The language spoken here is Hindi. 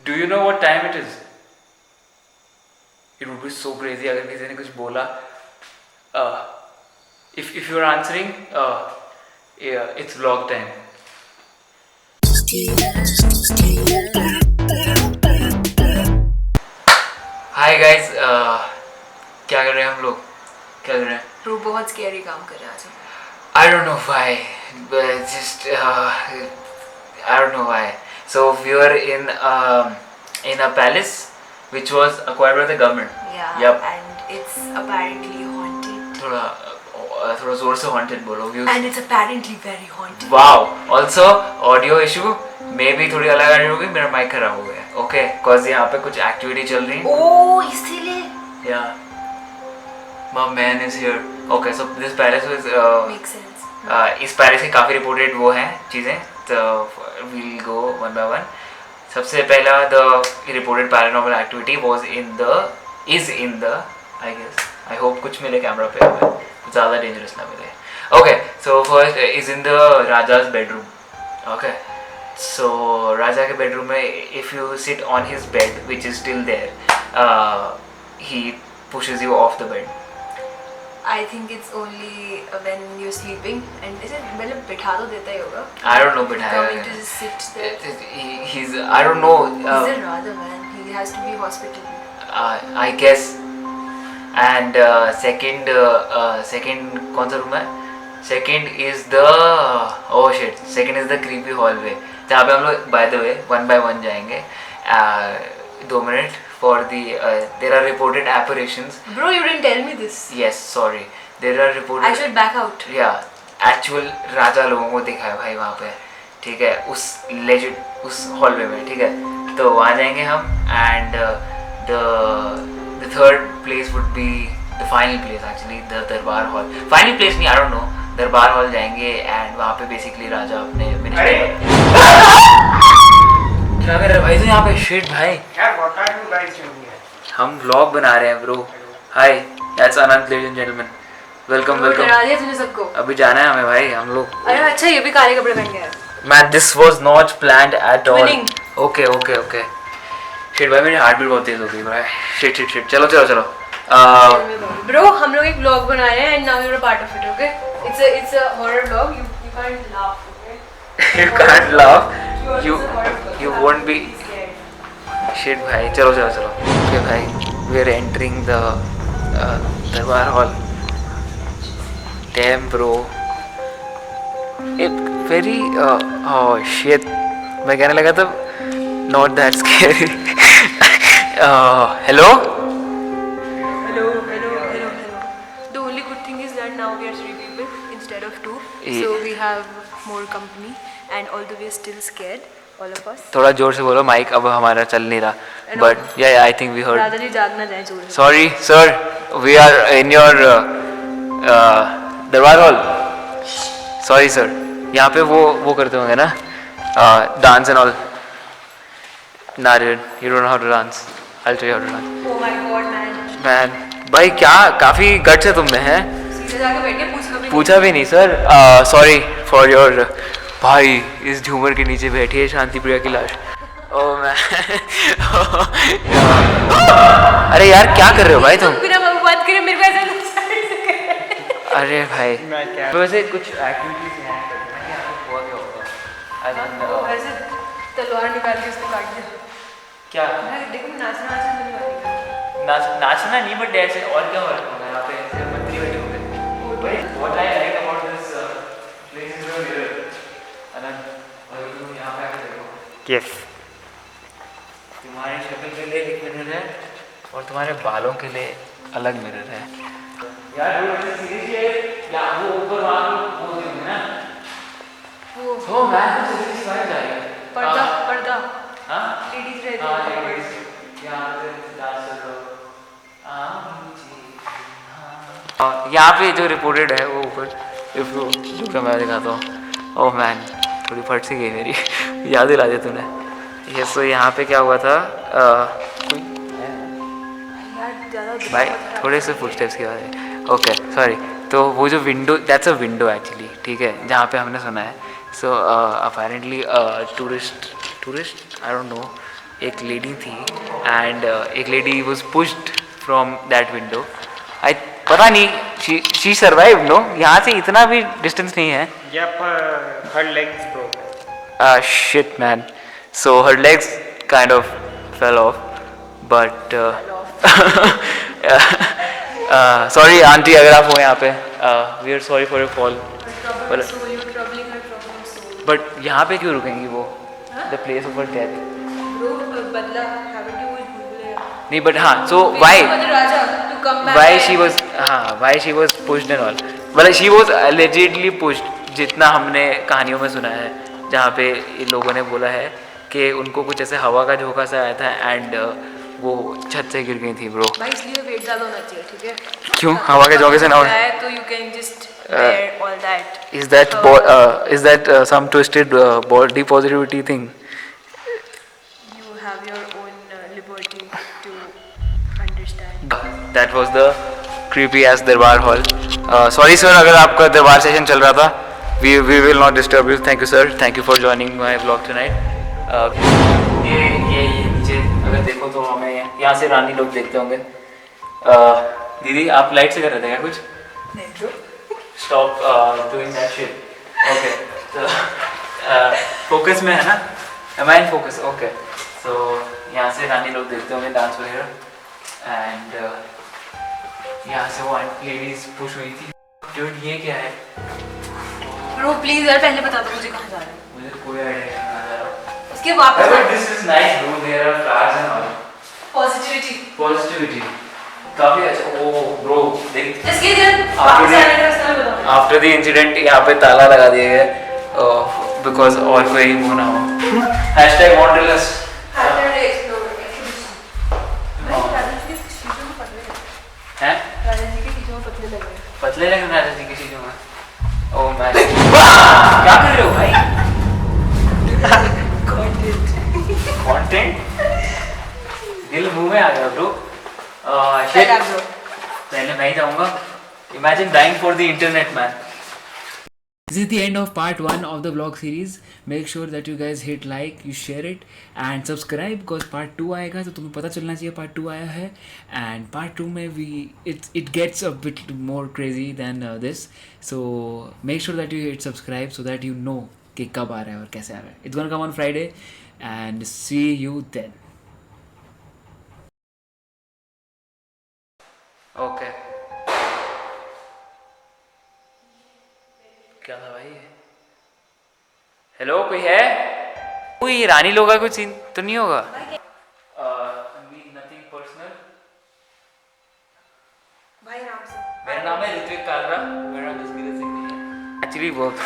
Do you know what time it is? It would be so crazy अगर किसी ने कुछ बोला. If you're answering, yeah, it's vlog time. Hi guys, क्या कर रहे हैं हम लोग? क्या कर रहे हैं? रू बहुत स्कैरी काम कर रहा है आज. I don't know why, but just I don't know why. So we were in a palace which was acquired by the government. Yeah. Yep. And it's apparently haunted. थोड़ा जोर से haunted बोलो. And it's apparently very haunted. Wow. Also audio issue में भी थोड़ी अलग आ रही होगी. मेरा माइक खराब हो गया. Okay, cause यहाँ पे कुछ एक्टिविटी चल रही है. Oh, इसीलिए. Yeah. My man is here. Okay, so this palace was. Makes sense. इस पैलेस की काफ़ी रिपोर्टेड वो हैं चीज़ें, तो we'll go one by one. सबसे पहला the reported paranormal activity is in the I guess I hope कुछ मिले कैमरा पे हमें, ज़्यादा डेंजरस ना मिले. Okay, so first is in the राजा's bedroom. Okay, so राजा के बेडरूम में if you sit on his bed which is still there, he pushes you off the bed. I think it's only when you're sleeping and इसे मतलब बिठा तो देता ही होगा. I don't know, बिठाया. Coming to just sit there. He's I don't know. He's a Radha man. He has to be hospitable. I guess. And second कौन सा रूम है? Second is the second is the creepy hallway जहाँ पे हम लोग by the way one by one जाएंगे. 2 minute for the there are reported apparitions. Bro, you didn't tell me this. Yes, sorry. There are reported. I should back out. Yeah, actual राजा लोगों को देखा है भाई वहाँ पे, ठीक है, उस legit उस hallway में, ठीक है, तो वहाँ जाएंगे हम. And the third place would be the final place actually, the दरबार hall. Final place नहीं, I don't know. दरबार hall जाएंगे and वहाँ पे basically राजा अपने क्या कर रहे भाई तो यहाँ पे? शिट भाई यार what are you guys doing here? हम व्लॉग बना रहे हैं bro. Hi, that's Anant ladies and gentleman. Welcome डरा दिया तूने सबको. अभी जाना है हमें भाई, हम लोग. अरे अच्छा, ये भी काले कपड़े पहन के आया. Man this was not planned at all. Twinning. Okay okay okay. Shit भाई मेरी हार्ट बीट बहुत तेज हो गई भाई. शिट चलो. Bro, हम लोग एक vlog बना रहे हैं and now you're a part of it, okay? It's a horror vlog. You can't laugh, okay? You can't laugh. It's a horror vlog. You won't be. Shit भाई चलो. ओके भाई, वी आर एंटरिंग द दरबार hall. Damn bro, it very shit. मैं कहने लगा था not that scary. Hello. Hello. The only good thing is that now we are 3 people instead of 2. So we have more company and although we are still scared, all of us. थोड़ा जोर से बोलो, माइक अब हमारा चल नहीं रहा. बट या आई थिंक वी हर्ड. दादाजी जाग ना जाए जोर से. Sorry sir, we are in your darbar hall. Sorry sir, यहाँ पे वो करते होंगे ना डांस एंड ऑल. ना you don't know how to dance. I will tell you how to dance. Oh my god, man. Man भाई क्या काफ़ी गट्स है तुम में हैं. सीधे जाके बैठ के पूछा भी नहीं सर. Sorry for your. भाई इस झूमर के नीचे बैठी है शांति प्रिया की लाश. ओह मैं अरे यार क्या कर रहे हो भाई तुम? बिना बात करे मेरे को ऐसा लगता है. अरे भाई मैं क्या वैसे कुछ एक्टिविटीज हैं यहाँ पे हुआ क्या होगा? ऐसे तलवार निकाल के उसको काट दिया. क्या देखो नाचना नहीं वाली. नाचना नहीं बट ऐसे और क्या हो रहा होगा यहाँ पे? ऐसे मंत्री बैठे होंगे. What I like about this place is the mirror. अनंत, और तुम यहाँ पे आके देखो. Yes. तुम्हारी शक्ल के लिए एक मिरर है और तुम्हारे बालों के लिए अलग मिरर है. यार वो ऐसे सीरीज है या वो ऊपर वाला वो देंगे ना. वो मैं तो सीरीज वाला जाएगा. पर्दा. हाँ लेडीज रहती हाँ है. लेडीज यहाँ पे डांस कर रहा. यहाँ पे जो रिपोर्टेड है वो ऊपर मैं दिखाता हूँ. ओह मैन थोड़ी फट सी गई मेरी. याद दिला दिया तूने. ये सो यहाँ पे क्या हुआ था? भाई थोड़े से फुटस्टेप्स की आवाज़ है. Okay sorry. तो वो जो window, that's a window actually, ठीक है, जहाँ पे हमने सुना है. So apparently tourist I don't know एक लेडी थी एंड एक lady was pushed from that window. I पता नहीं शी सर्वाइव. नो, यहाँ से इतना भी डिस्टेंस नहीं है. Yep, her legs broke. Shit, man. So her legs kind of fell off, but sorry auntie अगर आप हो यहाँ पे, we are sorry for your fall. Trouble soul, you're troubling her troubled soul. But यहाँ पे क्यों रुकेंगी वो? The place of her death. Bro, बदला haven't you with Google? नहीं, but हाँ, so why? Raja to come back. Why she was, हाँ, why she was pushed and all. Well, she was allegedly pushed. जितना हमने कहानियों में सुना है, जहाँ पे इन लोगों ने बोला है कि उनको कुछ ऐसे हवा का झोंका सा आया था एंड वो छत से गिर गई थी. ब्रो भाई इसलिए वेट ज़्यादा होना चाहिए, ठीक है? क्यों हवा के झोंके से ना हो? तो you can just bear all that. Is that some twisted body positivity thing? You have your own liberty to understand. That was the creepy ass दरबार hall. Sorry sir, अगर आपका दरबार सेशन चल रहा था. We will not disturb you. Thank you sir. Thank you for joining my vlog tonight. ये नीचे अगर देखो तो हमें यहाँ से रानी लोग देखते होंगे. दीदी आप लाइट से कर रहे थे क्या कुछ? नहीं. Stop doing that shit. Okay. So focus में है ना? Am I in focus? Okay. So यहाँ से रानी लोग देखते होंगे डांस वगैरह and यहाँ से वो लेडीज पुश हुई थी. Dude ये क्या है? Bro please यार पहले बता दो मुझे कहाँ जा रहा है. मुझे कोई आइडिया नहीं कहाँ जा रहा हूँ. उसके वापस. But this is nice bro. There are flowers and all. Positivity. Positivity. काफी अच्छा. Oh bro देख. इसके दिन वापस आने का रास्ता बताओ. After the incident यहाँ पे ताला लगा दिया गया because और कोई वो ना हो. Hashtag wanderlust. Saturday explore exhibition. राजा जी के शीशों में पतले हैं. हैं? राजा जी के शीशों में पतले लग रहे हैं. पतले लग रहे हैं किसी चीजों में. Oh my. क्या कर रहे हो भाई? Content? दिल मुंह में आ गया bro. Shit. पहले मैं ही जाऊँगा. Imagine dying for the internet, man. This is the end of part 1 of the vlog series. Make sure that you guys hit like, you share it and subscribe because part 2 आएगा तो तुम्हें पता चलना चाहिए part 2 आया है. And part 2 में it gets a bit more crazy than this. So make sure that you hit subscribe so that you know कि कब आ रहा है और कैसे आ रहा है. It's gonna come on Friday and see you then. Okay. क्या था भाई? हेलो कोई है? कोई रानी लोग का कुछ सीन तो नहीं होगा? Nothing personal. भाई आराम से. मेरा नाम है ऋत्विक कालरा. मेरा जसवीर सिंह नहीं है. Actually work.